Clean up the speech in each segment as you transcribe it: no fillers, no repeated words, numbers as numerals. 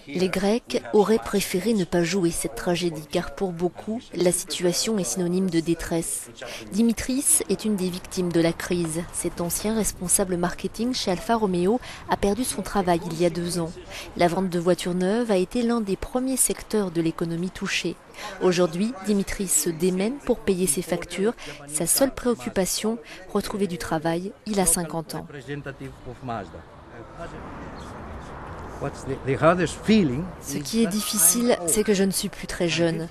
Les Grecs auraient préféré ne pas jouer cette tragédie car pour beaucoup, la situation est synonyme de détresse. Dimitris est une des victimes de la crise. Cet ancien responsable marketing chez Alfa Romeo a perdu son travail il y a 2 ans. La vente de voitures neuves a été l'un des premiers secteurs de l'économie touchée. Aujourd'hui, Dimitris se démène pour payer ses factures. Sa seule préoccupation, retrouver du travail. Il a 50 ans. Ce qui est difficile, c'est que je ne suis plus très jeune.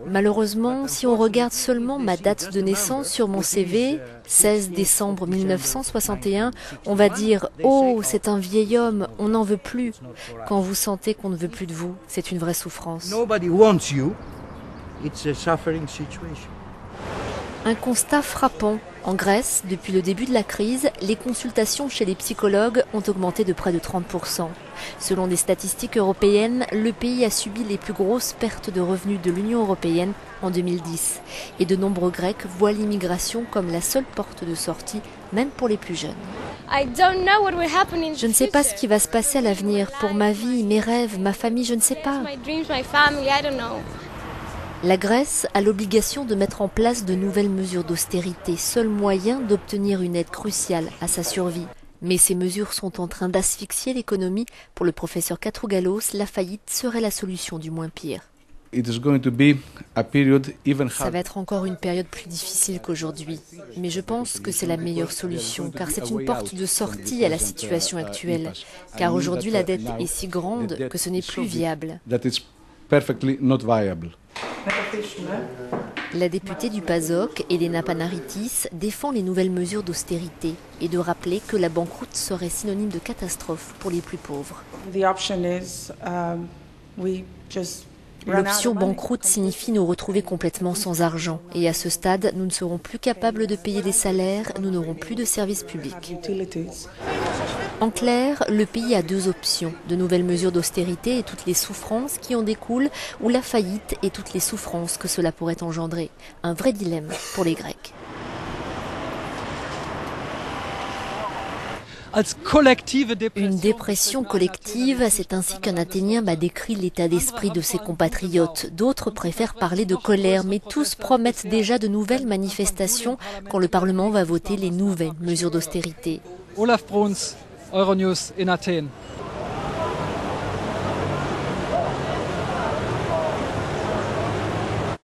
Malheureusement, si on regarde seulement ma date de naissance sur mon CV, 16 décembre 1961, on va dire « Oh, c'est un vieil homme, on n'en veut plus ». Quand vous sentez qu'on ne veut plus de vous, c'est une vraie souffrance. Un constat frappant. En Grèce, depuis le début de la crise, les consultations chez les psychologues ont augmenté de près de 30%. Selon des statistiques européennes, le pays a subi les plus grosses pertes de revenus de l'Union européenne en 2010. Et de nombreux Grecs voient l'immigration comme la seule porte de sortie, même pour les plus jeunes. Je ne sais pas ce qui va se passer à l'avenir. Pour ma vie, mes rêves, ma famille, je ne sais pas. La Grèce a l'obligation de mettre en place de nouvelles mesures d'austérité, seul moyen d'obtenir une aide cruciale à sa survie. Mais ces mesures sont en train d'asphyxier l'économie. Pour le professeur Katrougalos, la faillite serait la solution du moins pire. Ça va être encore une période plus difficile qu'aujourd'hui. Mais je pense que c'est la meilleure solution, car c'est une porte de sortie à la situation actuelle. Car aujourd'hui, la dette est si grande que ce n'est plus viable. La députée du PASOK, Elena Panaritis, défend les nouvelles mesures d'austérité et de rappeler que la banqueroute serait synonyme de catastrophe pour les plus pauvres. L'option banqueroute signifie nous retrouver complètement sans argent. Et à ce stade, nous ne serons plus capables de payer les salaires, nous n'aurons plus de services publics. En clair, le pays a 2 options, de nouvelles mesures d'austérité et toutes les souffrances qui en découlent, ou la faillite et toutes les souffrances que cela pourrait engendrer. Un vrai dilemme pour les Grecs. Une dépression collective, c'est ainsi qu'un Athénien m'a décrit l'état d'esprit de ses compatriotes. D'autres préfèrent parler de colère, mais tous promettent déjà de nouvelles manifestations quand le Parlement va voter les nouvelles mesures d'austérité. Olaf Bruns, Euronews in Athen.